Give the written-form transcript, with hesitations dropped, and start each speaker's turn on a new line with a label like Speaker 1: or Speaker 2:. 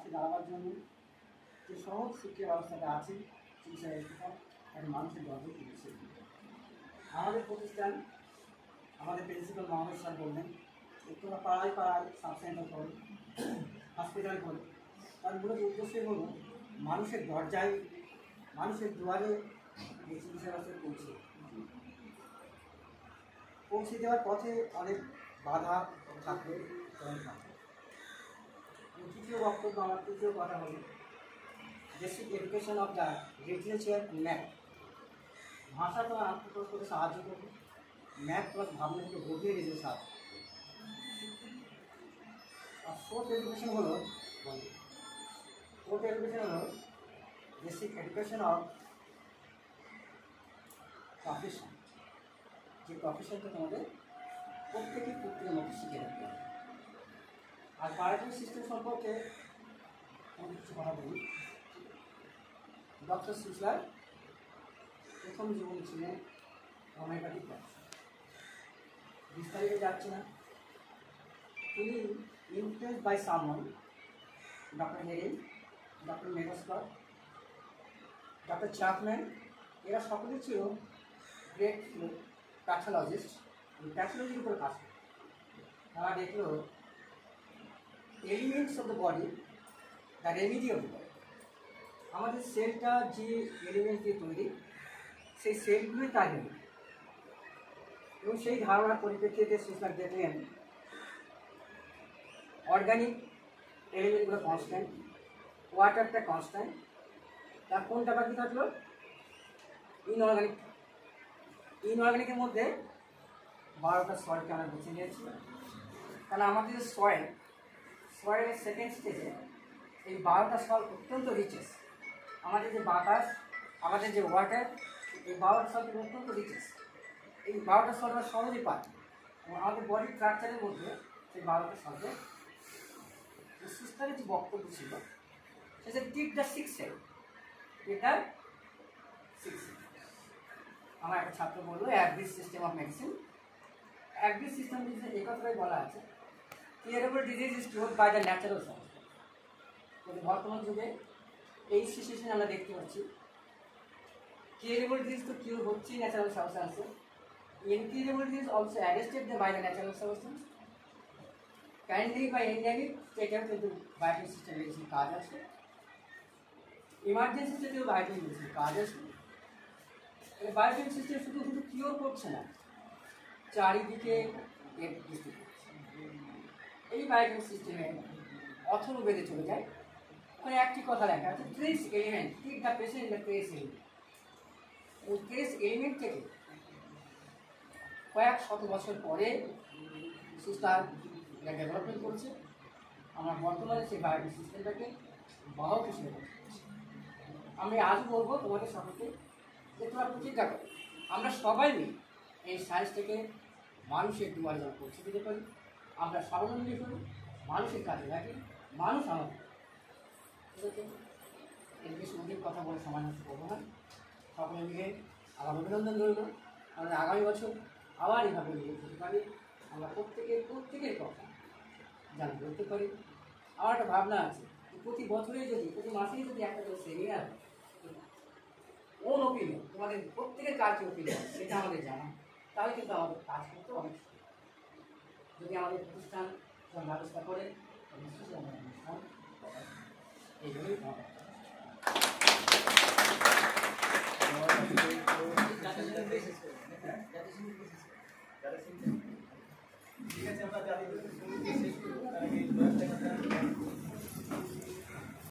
Speaker 1: পাশে দাঁড়াবার জন্য যে সহজ শিক্ষা ব্যবস্থাটা আছে চিকিৎসা ব্যবস্থা একটা মানুষের দরজা চিকিৎসা। আমাদের প্রতিষ্ঠান আমাদের প্রিন্সিপাল মোহাম্মদ স্যার বললেন তোমরা পাড়ায় পাড়ায় সাব সেন্টার করো, হসপিটাল করো। তার মূলত উদ্দেশ্য হলো মানুষের দরজায় মানুষের দুয়ারে এই চিকিৎসা ব্যবস্থা পৌঁছে দেওয়ার পথে অনেক বাধা থাকবে। তৃতীয় বক্তব্য আমার তৃতীয় কথা হলো basic education of the literature math. ভাষা তো আত্মপ্রকাশ করতে সাহায্য করবে, ম্যাথ প্লাস ভাবনাকে গভীর দিতে সাহায্য। আর ফোর্থ এডুকেশন হলো বেসিক এডুকেশন অফ প্রফেশন। যে প্রফেশনটা তোমাদের প্রত্যেকের পুত্রের মতো শিখে রাখতে হবে। আর বায়োলজি সিস্টেম সম্পর্কে আমি কিছু কথা বলি। ডক্টর সুসলার প্রথম জীবনে ছিলেন হোমিওপ্যাথিক ডাক্তার, বিস্তারিত যাচ্ছে না। তিনি influence by someone, doctor Herring, doctor Megascott, doctor Chapman, এরা সকলেই ছিল গ্রেট প্যাথোলজিস্ট, প্যাথোলজির উপরে কাজ করে। তারা দেখলো elements of the body, the remedy of the body. আমাদের সেলটা যে এলিমেন্ট দিয়ে তৈরি, সেই সেলগুলোই তার রেমিডি। এবং সেই ধারণার পরিপ্রেক্ষিতে সুসলার দেখলেন অর্গানিক এলিমেন্টগুলো কনস্ট্যান্ট, ওয়াটারটা কনস্ট্যান্ট, তার কোনটা বাকি থাকলো ইনঅর্গানিক। ইনঅর্গানিকের মধ্যে 12টা সয়েলকে আমরা বেছে নিয়েছি। কারণ আমাদের যে সয়েলের সেকেন্ড স্টেজে এই 12টা সয়েল অত্যন্ত রিচেস। আমাদের যে বাতাস, আমাদের যে ওয়াটার, এই 12টা সয়েল অত্যন্ত রিচেস। এই 12টা সয়েল আমরা সহজে পাই এবং আমাদের বডির স্ট্রাকচারের মধ্যে সেই 12টা সয়েলের সুস্থারের যে বক্তব্য ছিল সেটা টিক দ্য সিক্স সেল। আমার একটা ছাত্র বললো advice system of medicine. Advice system এই কথাটাই বলা আছে curable disease is cured by the natural substance. কিন্তু বর্তমান যুগে এই সিচুয়েশন আমরা দেখতে পাচ্ছি কিউরেবল ডিজিজ তো কিউর হচ্ছেই ন্যাচারাল সাবস্টেন্সে, incurable disease also arrested by the natural substance. Kindly by endemic স্টেটেও কিন্তু বায়োটিক সিস্টেম মেডিসিন কাজ আছে, ইমার্জেন্সি স্টেটেও বায়োটিক মেডিসিন কাজ আছে। বায়োটিক সিস্টেম শুধু কিওর করছে না, চারিদিকে বৃষ্টি করছে। এই বায়োটিক সিস্টেমে অথর্ব বেঁধে চলে যায়। ওখানে একটি কথা লেখা আছে ট্রেস এলিমেন্ট, ঠিক the patient the trace element. ওই ট্রেস এলিমেন্ট থেকে কয়েক শত বছর পরে সুস্টার ডেভেলপমেন্ট করছে। আমরা বর্তমানে সেই বায়োটিক সিস্টেমটাকে বাহক হিসেবে করছি। আমি আজ বলবো তোমাদের সকলকে যে তোমরা প্রতিজ্ঞা করো আমরা সবাই মিলে এই সায়েন্সটাকে মানুষের দুয়ারে যেন পৌঁছে দিতে পারি। আমরা স্বাবলম্বী করি, মানুষের কাজে লাগি, মানুষ আমাদের। ঠিক আছে, এর বেশি অধিক কথা বলে সময় নষ্ট করবো না। সকলে মিলে আমার অভিনন্দন রইল। আমাদের আগামী বছর আবার এইভাবে মিলে যেতে পারি, আমরা প্রত্যেকের কথা যেন বলতে পারি। আমার একটা ভাবনা আছে প্রতি বছরেই যদি প্রতি মাসেই যদি একটা করে সেমিনার ওন ওপিনিয়ন, তোমাদের প্রত্যেকের কাজের ওপিনিয়ন সেটা আমাদের জানা, তাহলে কিন্তু আমাদের কাজ করতে অনেক যদি আমাদের প্রতিষ্ঠান ব্যবস্থা করে নিশ্চয়ই আমরা অনুষ্ঠান এইভাবেই ঠিক আছে। আমরা